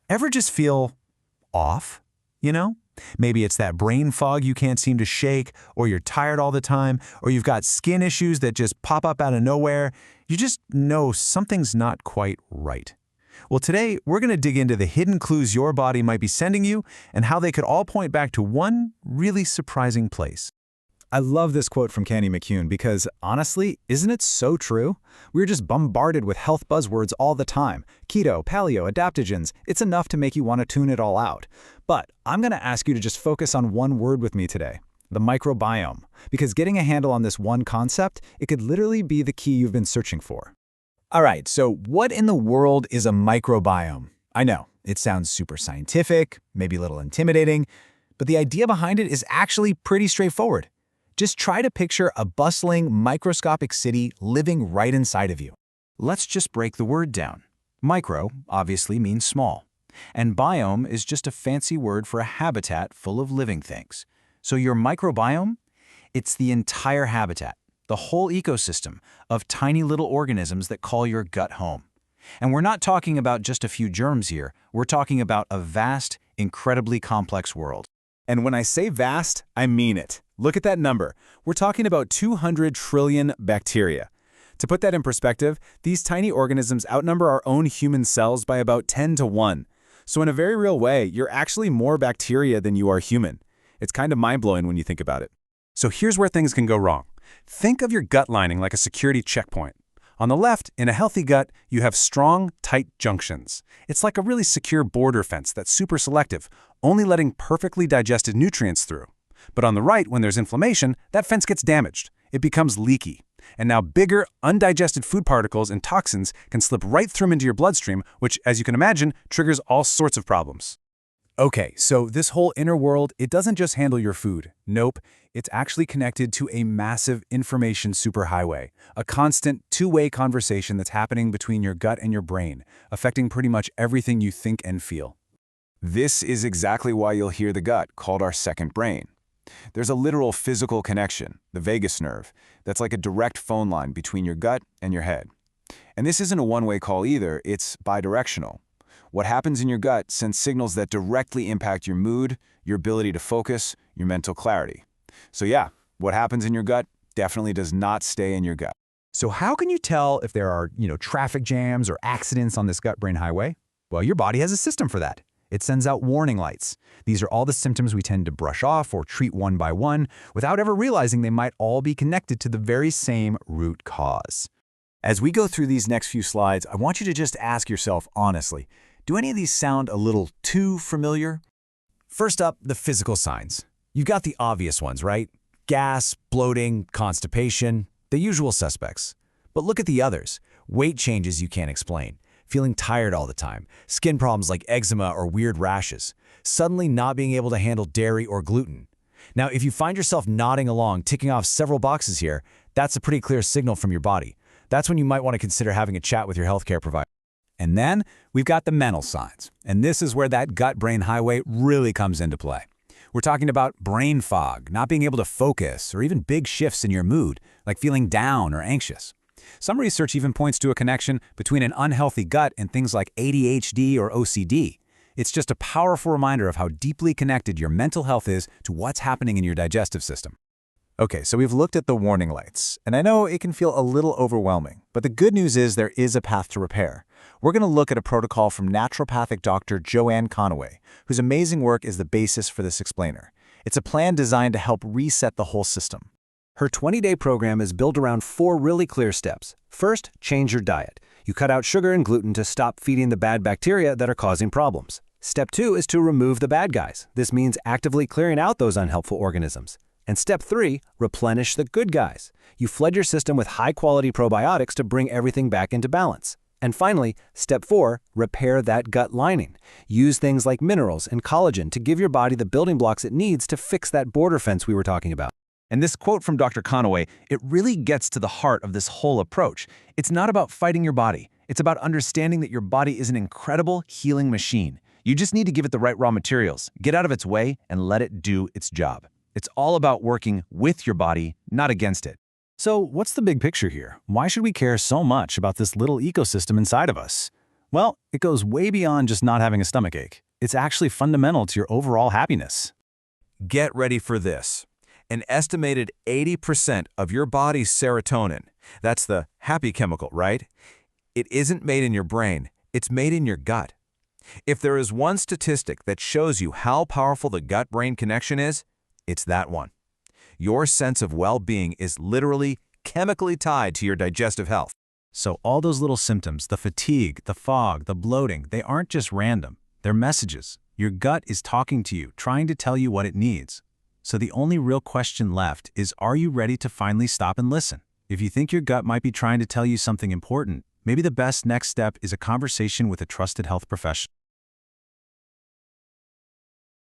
Ever just feel off, you know? Maybe it's that brain fog you can't seem to shake, or you're tired all the time, or you've got skin issues that just pop up out of nowhere. You just know something's not quite right. Well, today we're going to dig into the hidden clues your body might be sending you and how they could all point back to one really surprising place. I love this quote from Candy McCune because, honestly, isn't it so true? We're just bombarded with health buzzwords all the time. Keto, paleo, adaptogens, it's enough to make you want to tune it all out. But I'm going to ask you to just focus on one word with me today, the microbiome. Because getting a handle on this one concept, it could literally be the key you've been searching for. All right, so what in the world is a microbiome? I know, it sounds super scientific, maybe a little intimidating, but the idea behind it is actually pretty straightforward. Just try to picture a bustling, microscopic city living right inside of you. Let's just break the word down. Micro obviously means small, and biome is just a fancy word for a habitat full of living things. So your microbiome, it's the entire habitat, the whole ecosystem of tiny little organisms that call your gut home. And we're not talking about just a few germs here. We're talking about a vast, incredibly complex world. And when I say vast, I mean it. Look at that number. We're talking about 200 trillion bacteria. To put that in perspective, these tiny organisms outnumber our own human cells by about 10 to 1. So in a very real way, you're actually more bacteria than you are human. It's kind of mind-blowing when you think about it. So here's where things can go wrong. Think of your gut lining like a security checkpoint. On the left, in a healthy gut, you have strong, tight junctions. It's like a really secure border fence that's super selective, only letting perfectly digested nutrients through. But on the right, when there's inflammation, that fence gets damaged. It becomes leaky. And now bigger, undigested food particles and toxins can slip right through into your bloodstream, which, as you can imagine, triggers all sorts of problems. Okay, so this whole inner world, it doesn't just handle your food. Nope, it's actually connected to a massive information superhighway, a constant two-way conversation that's happening between your gut and your brain, affecting pretty much everything you think and feel. This is exactly why you'll hear the gut called our second brain. There's a literal physical connection, the vagus nerve, that's like a direct phone line between your gut and your head. And this isn't a one-way call either, it's bidirectional. What happens in your gut sends signals that directly impact your mood, your ability to focus, your mental clarity. So yeah, what happens in your gut definitely does not stay in your gut. So how can you tell if there are, traffic jams or accidents on this gut-brain highway? Well, your body has a system for that. It sends out warning lights. These are all the symptoms we tend to brush off or treat one by one without ever realizing they might all be connected to the very same root cause. As we go through these next few slides, I want you to just ask yourself honestly, do any of these sound a little too familiar? First up, the physical signs. You've got the obvious ones, right? Gas, bloating, constipation, the usual suspects. But look at the others. Weight changes you can't explain. Feeling tired all the time, skin problems like eczema or weird rashes, suddenly not being able to handle dairy or gluten. Now, if you find yourself nodding along, ticking off several boxes here, that's a pretty clear signal from your body. That's when you might want to consider having a chat with your healthcare provider. And then we've got the mental signs, and this is where that gut-brain highway really comes into play. We're talking about brain fog, not being able to focus, or even big shifts in your mood, like feeling down or anxious. Some research even points to a connection between an unhealthy gut and things like ADHD or OCD. It's just a powerful reminder of how deeply connected your mental health is to what's happening in your digestive system. Okay, so we've looked at the warning lights, and I know it can feel a little overwhelming, but the good news is there is a path to repair. We're going to look at a protocol from naturopathic Dr. Joanne Conaway, whose amazing work is the basis for this explainer. It's a plan designed to help reset the whole system. Her 20-day program is built around 4 really clear steps. First, change your diet. You cut out sugar and gluten to stop feeding the bad bacteria that are causing problems. Step 2 is to remove the bad guys. This means actively clearing out those unhelpful organisms. And step 3, replenish the good guys. You flood your system with high-quality probiotics to bring everything back into balance. And finally, step 4, repair that gut lining. Use things like minerals and collagen to give your body the building blocks it needs to fix that border fence we were talking about. And this quote from Dr. Conaway, it really gets to the heart of this whole approach. It's not about fighting your body. It's about understanding that your body is an incredible healing machine. You just need to give it the right raw materials, get out of its way, and let it do its job. It's all about working with your body, not against it. So what's the big picture here? Why should we care so much about this little ecosystem inside of us? Well, it goes way beyond just not having a stomachache. It's actually fundamental to your overall happiness. Get ready for this. An estimated 80% of your body's serotonin, that's the happy chemical, right? It isn't made in your brain, it's made in your gut. If there is one statistic that shows you how powerful the gut-brain connection is, it's that one. Your sense of well-being is literally chemically tied to your digestive health. So all those little symptoms, the fatigue, the fog, the bloating, they aren't just random. They're messages. Your gut is talking to you, trying to tell you what it needs. So the only real question left is, are you ready to finally stop and listen? If you think your gut might be trying to tell you something important, maybe the best next step is a conversation with a trusted health professional.